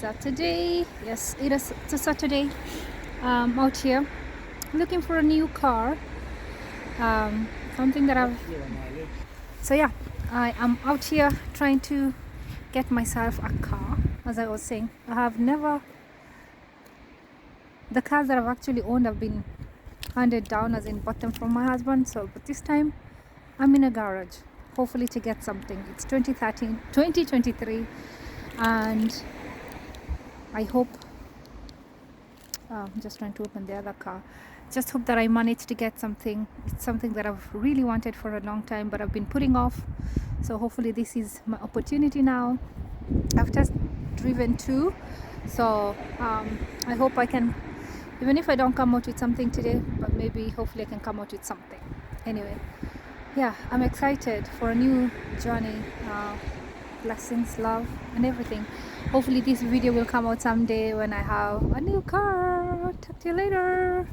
Saturday. Yes, it's a Saturday. Out here looking for a new car. Something that I've. So yeah, I am out here trying to get myself a car. As I was saying, I have never. The cars that I've actually owned have been handed down, as in bought them from my husband. So, but this time I'm in a garage, hopefully to get something. It's 2013, 2023, and I hope. I'm just trying to open the other car. Just hope that I manage to get something. It's something that I've really wanted for a long time, but I've been putting off. So hopefully this is my opportunity now. I've just driven two, so I hope I can, even if I don't come out with something today, but maybe hopefully I can come out with something. Anyway, yeah, I'm excited for a new journey. Blessings, love, and everything. Hopefully this video will come out someday when I have a new car. Talk to you later.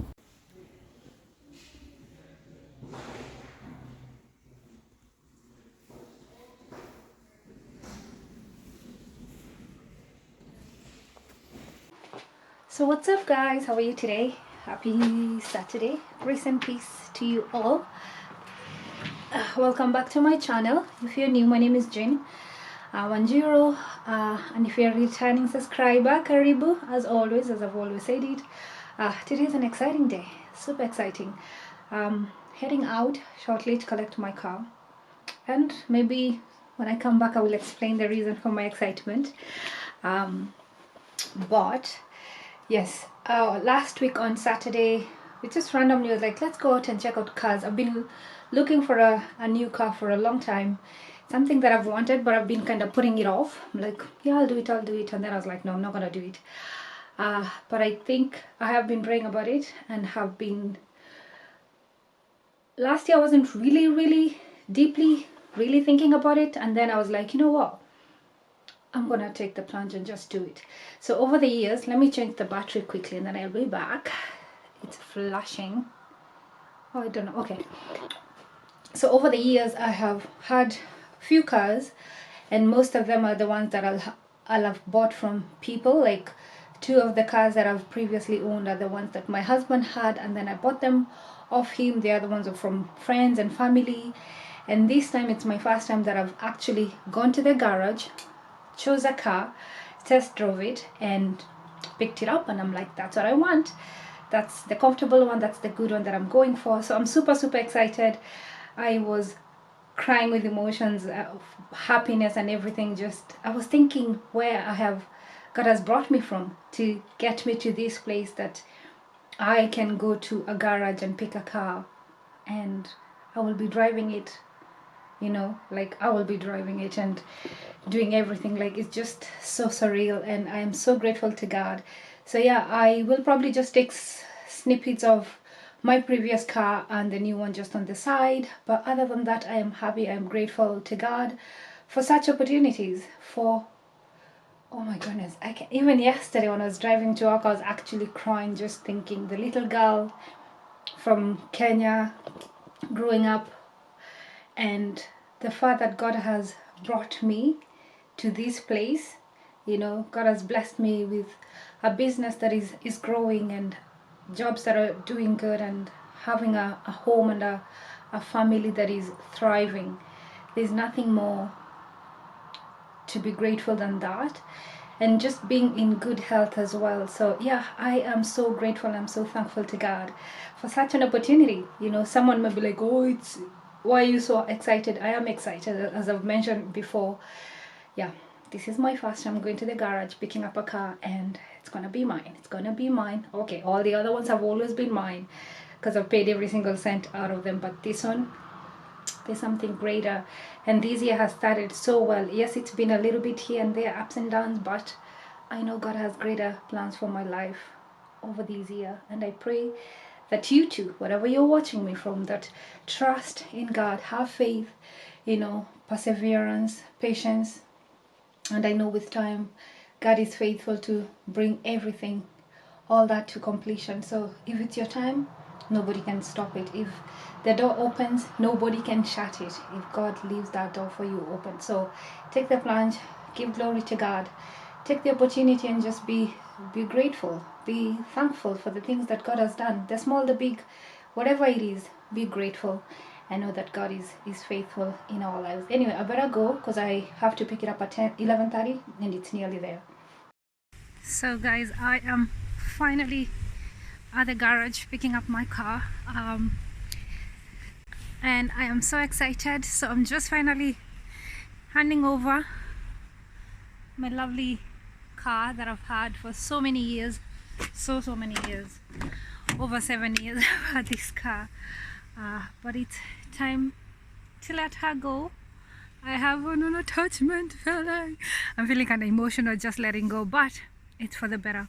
So what's up, guys? How are you today? Happy Saturday. Grace and peace to you all. Welcome back to my channel. If you're new, my name is Jane Wanjiro, and if you're a returning subscriber, karibu. As always, as I've always said it, today is an exciting day, super exciting. Heading out shortly to collect my car, and maybe when I come back I will explain the reason for my excitement. But yes, last week on Saturday we just randomly was like, let's go out and check out cars. I've been looking for a new car for a long time, something that I've wanted, but I've been kind of putting it off. I'm like, yeah, I'll do it, and then I was like, no, I'm not gonna do it. But I think I have been praying about it, and have been. Last year I wasn't really deeply really thinking about it, and then I was like, you know what, I'm gonna take the plunge and just do it. So over the years, let me change the battery quickly and then I'll be back. It's flashing. Oh, I don't know. Okay. So over the years, I have had few cars, and most of them are the ones that I'll have bought from people. Like two of the cars that I've previously owned are the ones that my husband had, and then I bought them off him. The other ones are from friends and family. And this time it's my first time that I've actually gone to the garage, chose a car, test drove it, and picked it up, and I'm like, that's what I want. That's the comfortable one, that's the good one that I'm going for. So I'm super excited. I was crying with emotions of happiness and everything. Just I was thinking where God has brought me from to get me to this place that I can go to a garage and pick a car, and I will be driving it, like I will be driving it and doing everything. Like, it's just so surreal, and I am so grateful to God. So yeah, I will probably just take snippets of my previous car and the new one just on the side, but other than that, I am happy. I'm grateful to God for such opportunities. For, oh my goodness, I can, even yesterday when I was driving to work, I was actually crying just thinking the little girl from Kenya growing up, and the fact that God has brought me to this place. God has blessed me with a business that is growing, and jobs that are doing good, and having a home and a family that is thriving. There's nothing more to be grateful than that, and just being in good health as well. So yeah, I am so grateful. I'm so thankful to God for such an opportunity. Someone might be like, oh, it's why are you so excited? I am excited, as I've mentioned before. Yeah, this is my first time going to the garage, picking up a car, and it's gonna be mine. It's gonna be mine. Okay, all the other ones have always been mine because I've paid every single cent out of them, but this one, there's something greater. And this year has started so well. Yes, it's been a little bit here and there, ups and downs, but I know God has greater plans for my life over this year, and I pray that you too, whatever you're watching me from, that trust in God, have faith, perseverance, patience, and I know with time God is faithful to bring everything, all that, to completion. So if it's your time, nobody can stop it. If the door opens, nobody can shut it. If God leaves that door for you open. So take the plunge, give glory to God, take the opportunity and just be grateful, be thankful for the things that God has done, the small, the big, whatever it is. Be grateful and know that God is faithful in our lives. Anyway, I better go because I have to pick it up at 11:30 and it's nearly there. So guys, I am finally at the garage picking up my car, and I am so excited. So I'm just finally handing over my lovely car that I've had for so many years, so many years, over 7 years I've had this car, but it's time to let her go. I have an attachment feeling. I'm feeling kind of emotional just letting go, but it's for the better.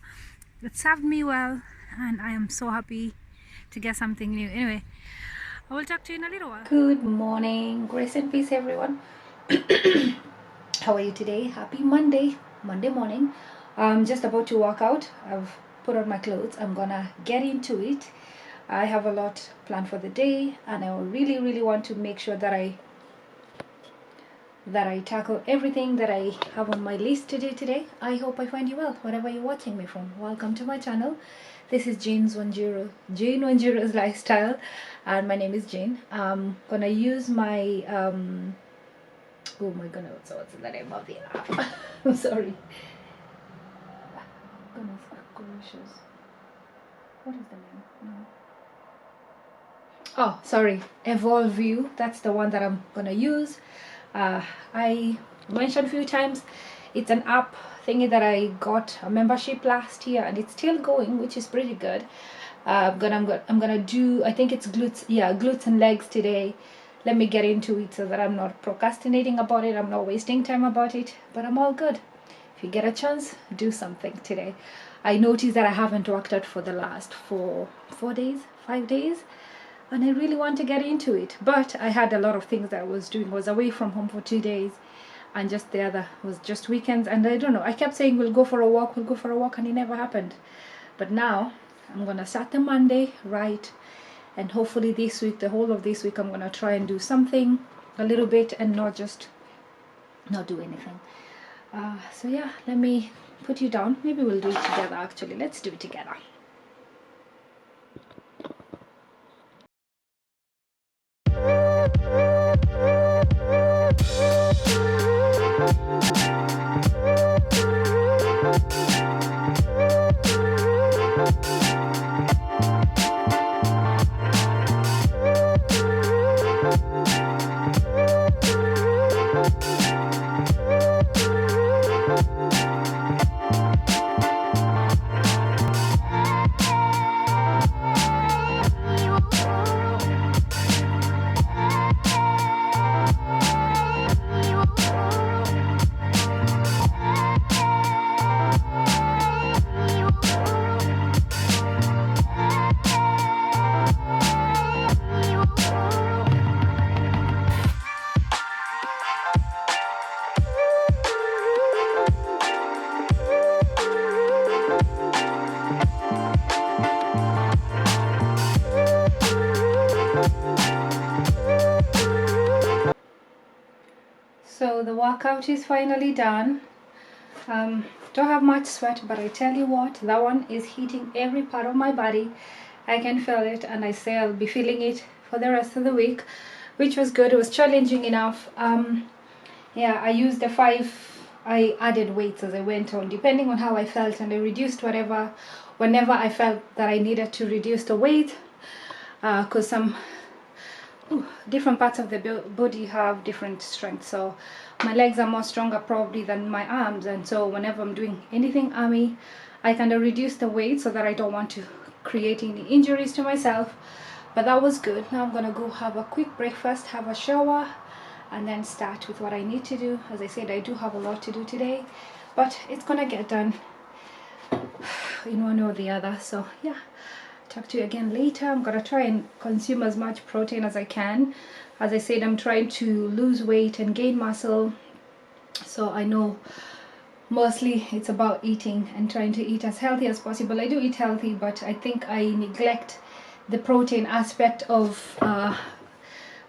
It served me well and I am so happy to get something new. Anyway, I will talk to you in a little while. Good morning, grace and peace everyone. How are you today? Happy Monday morning. I'm just about to walk out. I've put on my clothes. I'm gonna get into it. I have a lot planned for the day and I really want to make sure that I tackle everything that I have on my list to do today. I hope I find you well, wherever you're watching me from. Welcome to my channel. This is Jane's Jane Wanjiro's Lifestyle, and my name is Jane. I'm gonna use my oh my goodness, what's the name of the app? I'm sorry. Goodness gracious. What is the name? No. Oh, sorry, Evolve View. That's the one that I'm gonna use. I mentioned a few times, it's an app thingy that I got a membership last year and it's still going, which is pretty good. I'm gonna do, I think it's glutes and legs today. Let me get into it so that I'm not procrastinating about it, I'm not wasting time about it, but I'm all good. If you get a chance, do something today. I noticed that I haven't worked out for the last 5 days, and I really want to get into it, but I had a lot of things that I was doing. I was away from home for 2 days, and just the other was just weekends, and I don't know, I kept saying we'll go for a walk, and it never happened. But now I'm gonna start the Monday right, and hopefully this week, the whole of this week, I'm gonna try and do something a little bit and not do anything. So yeah, let me put you down. Maybe we'll do it together. Actually, let's do it together. So the workout is finally done. Don't have much sweat, but I tell you what, that one is hitting every part of my body. I can feel it, and I say I'll be feeling it for the rest of the week, which was good. It was challenging enough. Yeah, I used the 5. I added weights as I went on, depending on how I felt, and I reduced whenever I felt that I needed to reduce the weight, because some different parts of the body have different strengths. So my legs are more stronger probably than my arms, and so whenever I'm doing anything army, I kind of reduce the weight so that I don't want to create any injuries to myself. But that was good. Now I'm gonna go have a quick breakfast, have a shower, and then start with what I need to do. As I said, I do have a lot to do today, but it's gonna get done in one or the other. So yeah, talk to you again later. I'm gonna try and consume as much protein as I can. As I said, I'm trying to lose weight and gain muscle, so I know mostly it's about eating and trying to eat as healthy as possible. I do eat healthy, but I think I neglect the protein aspect of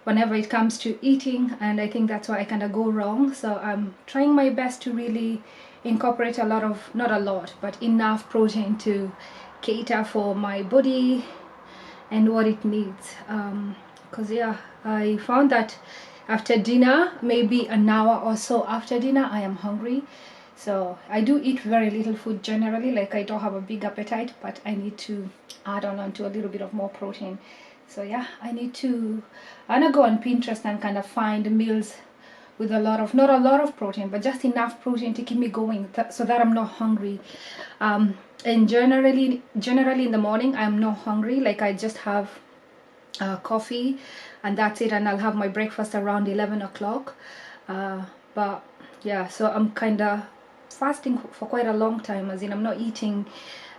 whenever it comes to eating, and I think that's why I kind of go wrong. So I'm trying my best to really incorporate a lot of, not a lot, but enough protein to cater for my body and what it needs. Because yeah, I found that after dinner, maybe an hour or so after dinner, I am hungry. So I do eat very little food generally, like I don't have a big appetite, but I need to add on to a little bit of more protein. So yeah, I'm gonna go on Pinterest and kind of find meals with a lot of, not a lot of protein, but just enough protein to keep me going, so that I'm not hungry. And generally in the morning, I'm not hungry. Like I just have coffee and that's it, and I'll have my breakfast around 11 o'clock. But yeah, so I'm kind of fasting for quite a long time, as in I'm not eating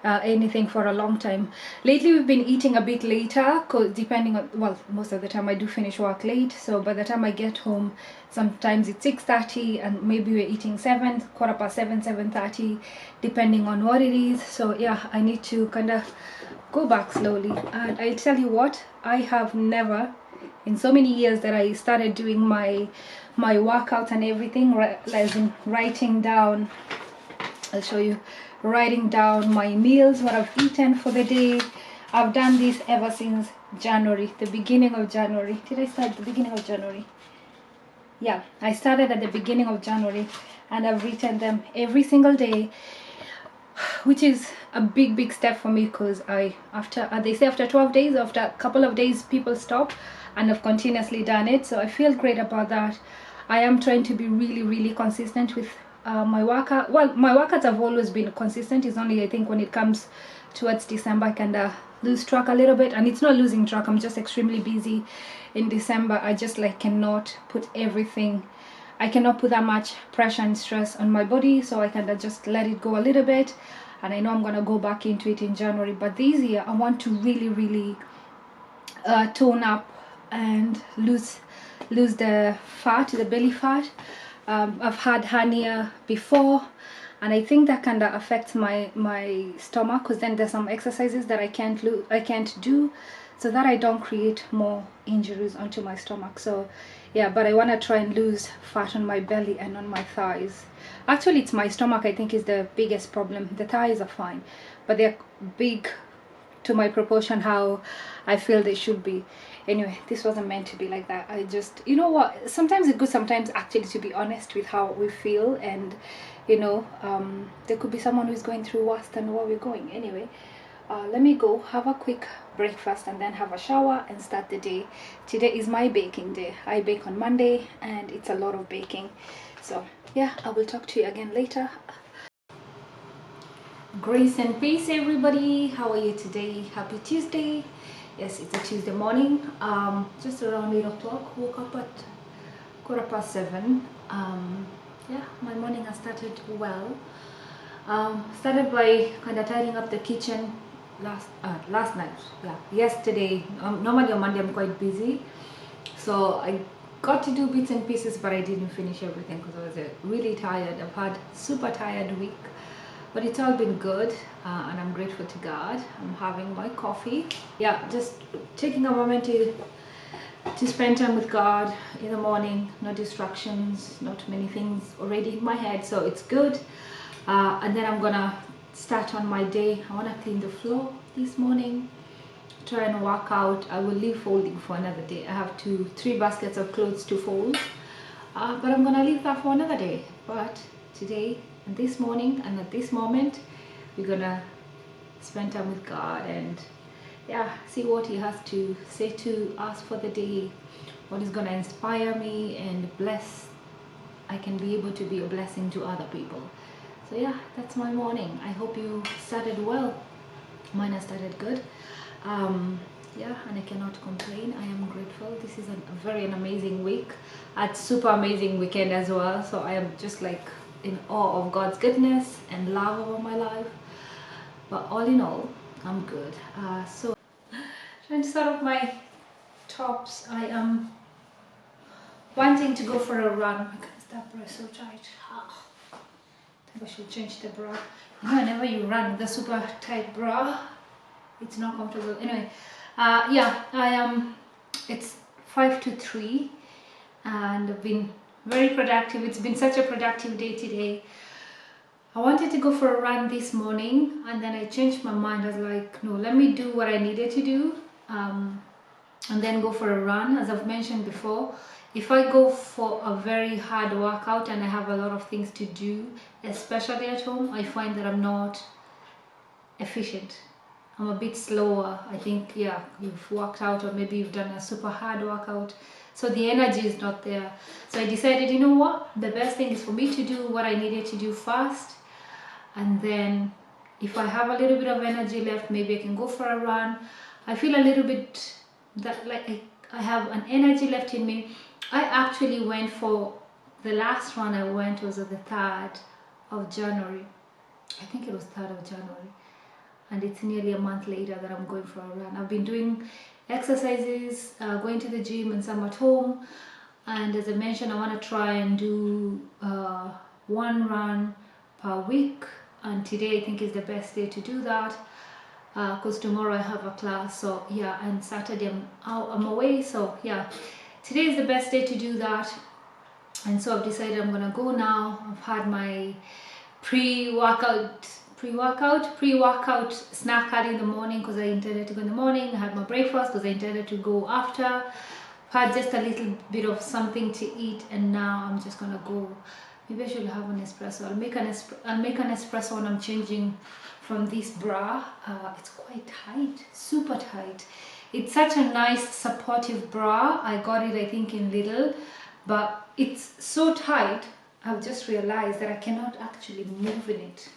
anything for a long time. Lately we've been eating a bit later, cause depending on, well, most of the time I do finish work late, so by the time I get home sometimes it's 6:30 and maybe we're eating 7, quarter past 7, 7:30, depending on what it is. So yeah, I need to kind of go back slowly. And I'll tell you what, I have never in so many years that I started doing my workout and everything, as in writing down, I'll show you, writing down my meals, what I've eaten for the day. I've done this ever since January, the beginning of January. Did I start at the beginning of January? Yeah, I started at the beginning of January, and I've written them every single day, which is a big step for me, because after they say after 12 days, after a couple of days people stop, and I've continuously done it, so I feel great about that. I am trying to be really consistent with my workout. Well, my workouts have always been consistent. It's only, I think, when it comes towards December I kind of lose track a little bit, and it's not losing track, I'm just extremely busy in December. I just like cannot put everything, I cannot put that much pressure and stress on my body, so I kind of just let it go a little bit, and I know I'm gonna go back into it in January. But this year I want to really tone up and lose the fat, the belly fat. I've had hernia before, and I think that kind of affects my stomach, because then there's some exercises that I can't do, so that I don't create more injuries onto my stomach. So yeah, but I want to try and lose fat on my belly and on my thighs. Actually, it's my stomach I think is the biggest problem. The thighs are fine, but they're big to my proportion how I feel they should be. Anyway, this wasn't meant to be like that. I just, you know what, sometimes it's good sometimes actually to be honest with how we feel, and you know, there could be someone who's going through worse than what we're going. Anyway, let me go have a quick breakfast and then have a shower and start the day. Today is my baking day. I bake on Monday and it's a lot of baking. So yeah, I will talk to you again later. Grace and peace, everybody. How are you today? Happy Tuesday. Yes, it's a Tuesday morning. Just around 8 o'clock. Woke up at quarter past 7. Yeah, my morning has started well. Started by kind of tidying up the kitchen last night. Yeah, yesterday. Normally on Monday I'm quite busy, so I got to do bits and pieces, but I didn't finish everything because I was really tired. I've had super tired week. But it's all been good, and I'm grateful to God. I'm having my coffee. Yeah, just taking a moment to spend time with God in the morning. No distractions, not many things already in my head, so it's good. And then I'm gonna start on my day. I wanna clean the floor this morning, try and work out. I will leave folding for another day. I have 3 baskets of clothes to fold, but I'm gonna leave that for another day. But today, and this morning, and at this moment, we're gonna spend time with God and yeah, see what He has to say to us for the day, what is gonna inspire me and bless. I can be able to be a blessing to other people. So yeah, that's my morning. I hope you started well. Mine has started good. Yeah, and I cannot complain. I am grateful. This is an amazing week. It's super amazing weekend as well. So I am just like in awe of God's goodness and love over my life. But all in all, I'm good. So trying to start off my tops. I am wanting to go for a run. Oh my goodness, that bra is so tight. I think I should change the bra. You know, whenever you run with a super tight bra, it's not comfortable. Anyway, yeah, I am. It's 5 to 3, and I've been very productive. It's been such a productive day today. I wanted to go for a run this morning, and then I changed my mind. I was like, no, let me do what I needed to do, and then go for a run. As I've mentioned before, if I go for a very hard workout and I have a lot of things to do, especially at home, I find that I'm not efficient. I'm a bit slower. I think, yeah, you've worked out, or maybe you've done a super hard workout, so the energy is not there. So I decided, you know what, the best thing is for me to do what I needed to do first, and then if I have a little bit of energy left, maybe I can go for a run. I feel a little bit that like I have an energy left in me. I actually went for the last run I went was on the 3rd of January. I think it was 3rd of January, and it's nearly a month later that I'm going for a run. I've been doing exercises, going to the gym and some at home, and as I mentioned, I want to try and do one run per week, and today I think is the best day to do that, because tomorrow I have a class, so yeah, and Saturday I'm away, so yeah, today is the best day to do that. And so I've decided I'm gonna go now. I've had my pre-workout snack early in the morning because I intended to go in the morning. I had my breakfast because I intended to go after. Had just a little bit of something to eat, and now I'm just gonna go. Maybe I should have an espresso. I'll make an espresso when I'm changing from this bra. It's quite tight, super tight. It's such a nice supportive bra. I got it I think in Lidl, but it's so tight. I've just realized that I cannot actually move in it.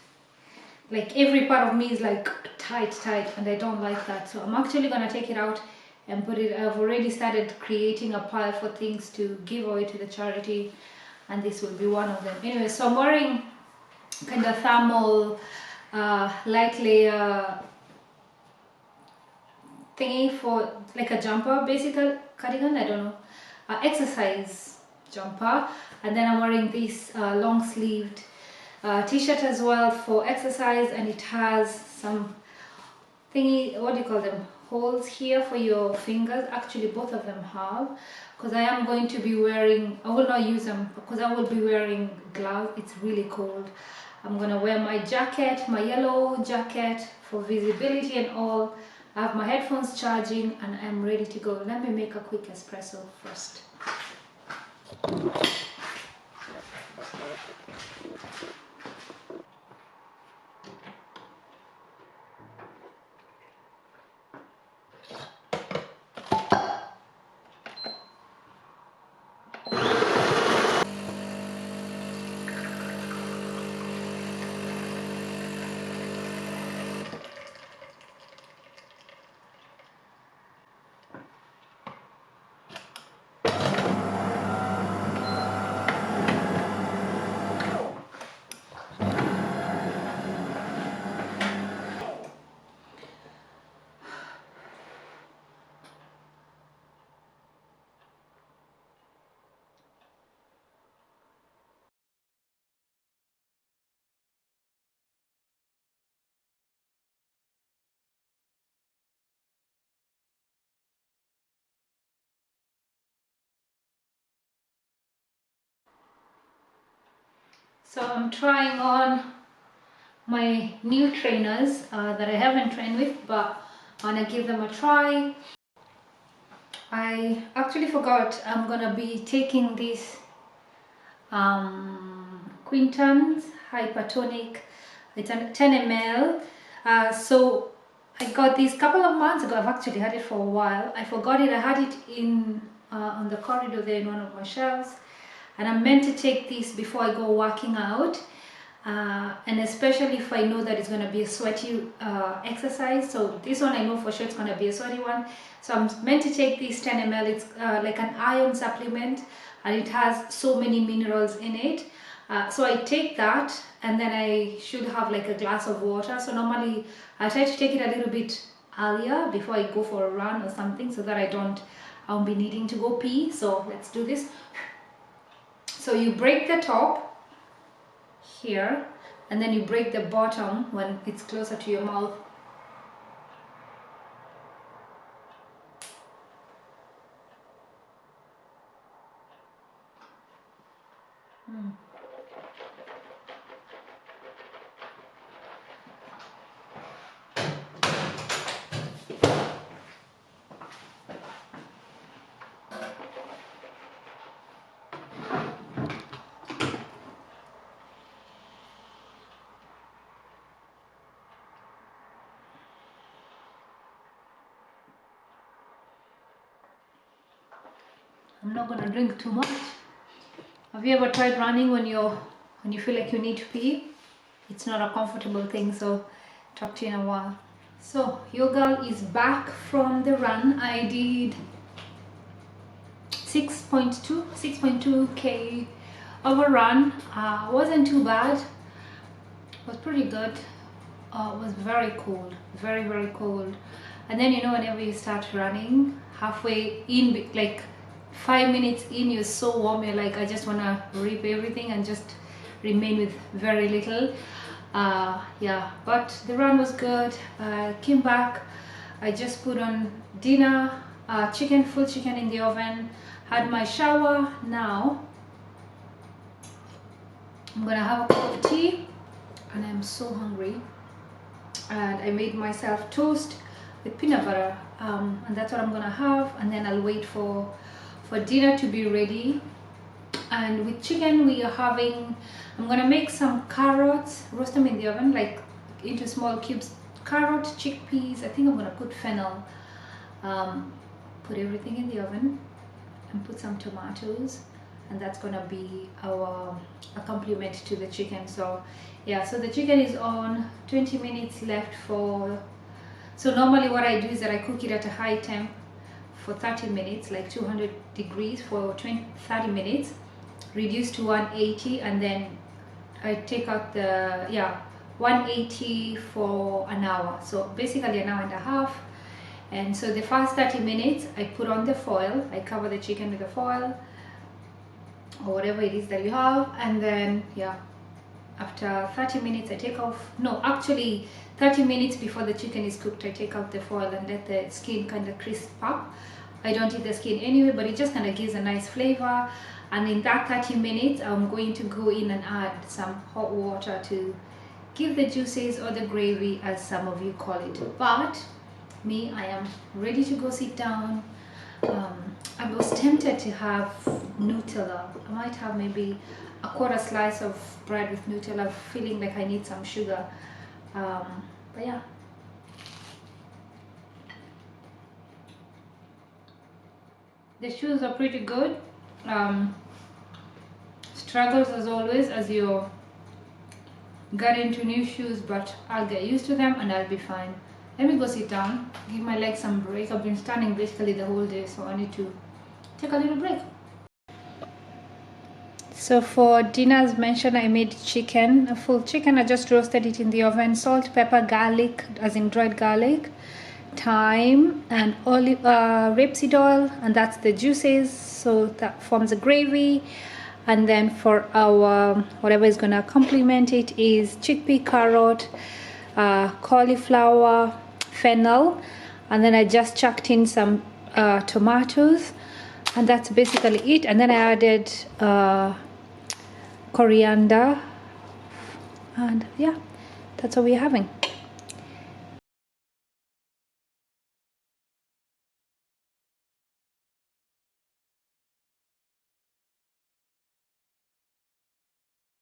Like every part of me is like tight, and I don't like that. So I'm actually gonna take it out and put it. I've already started creating a pile for things to give away to the charity, and this will be one of them. Anyway, so I'm wearing kind of thermal light layer thingy for like a jumper, basically cardigan, I don't know, exercise jumper, and then I'm wearing this long sleeved t-shirt as well for exercise, and it has some thingy, what do you call them, holes here for your fingers. Actually both of them have, because I am going to be wearing, I will not use them because I will be wearing gloves. It's really cold. I'm gonna wear my jacket, my yellow jacket for visibility and all. I have my headphones charging and I'm ready to go. Let me make a quick espresso first. So I'm trying on my new trainers that I haven't trained with, but I'm gonna give them a try. I actually forgot I'm gonna be taking this Quinton's Hypertonic. It's a 10 ml. So I got this couple of months ago. I've actually had it for a while. I forgot it. I had it in on the corridor there in one of my shelves, and I'm meant to take this before I go working out. And especially if I know that it's going to be a sweaty exercise. So this one I know for sure it's going to be a sweaty one. So I'm meant to take this 10 ml. It's like an iron supplement, and it has so many minerals in it. So I take that, and then I should have like a glass of water. So normally I try to take it a little bit earlier before I go for a run or something, so that I won't be needing to go pee. So let's do this. So you break the top here, and then you break the bottom when it's closer to your mouth. I'm not gonna drink too much. Have you ever tried running when you feel like you need to pee? It's not a comfortable thing, so talk to you in a while. So your girl is back from the run. I did 6.2k of a run. Wasn't too bad. Was pretty good. Was very cold, very cold. And then whenever you start running, halfway in, like 5 minutes in, you're so warm. You're like, I just wanna rip everything and just remain with very little. Yeah, but the run was good. Came back. I just put on dinner, full chicken in the oven. Had my shower. Now I'm gonna have a cup of tea, and I'm so hungry. And I made myself toast with peanut butter, and that's what I'm gonna have. And then I'll wait for dinner to be ready. And with chicken, we are having, I'm gonna make some carrots, roast them in the oven, like into small cubes. Carrot, chickpeas, I think I'm gonna put fennel. Put everything in the oven and put some tomatoes, and that's gonna be our accompaniment to the chicken. So yeah, so the chicken is on. 20 minutes left for, so normally what I do is that I cook it at a high temp for 30 minutes, like 200 degrees for 30 minutes, reduce to 180, and then I take out the 180 for an hour, so basically an hour and a half. And so the first 30 minutes I put on the foil, I cover the chicken with the foil or whatever it is that you have, and then after 30 minutes I take off, no, actually 30 minutes before the chicken is cooked, I take out the foil and let the skin kind of crisp up. I don't eat the skin anyway, but it just kind of gives a nice flavor. And in that 30 minutes I'm going to go in and add some hot water to give the juices, or the gravy as some of you call it. But me, I am ready to go sit down. I was tempted to have Nutella. I might have maybe a quarter slice of bread with Nutella, feeling like I need some sugar. But yeah. The shoes are pretty good. Struggles as always as you get into new shoes, but I'll get used to them and I'll be fine. Let me go sit down, give my legs some break. I've been standing basically the whole day, so I need to take a little break. So for dinner, as mentioned, I made chicken, a full chicken. I just roasted it in the oven. Salt, pepper, garlic, as in dried garlic, thyme, and olive, rapeseed oil, and that's the juices. So that forms a gravy. And then for our whatever is going to complement it is chickpea, carrot, cauliflower, fennel, and then I just chucked in some tomatoes, and that's basically it. And then I added coriander, and yeah, that's what we're having.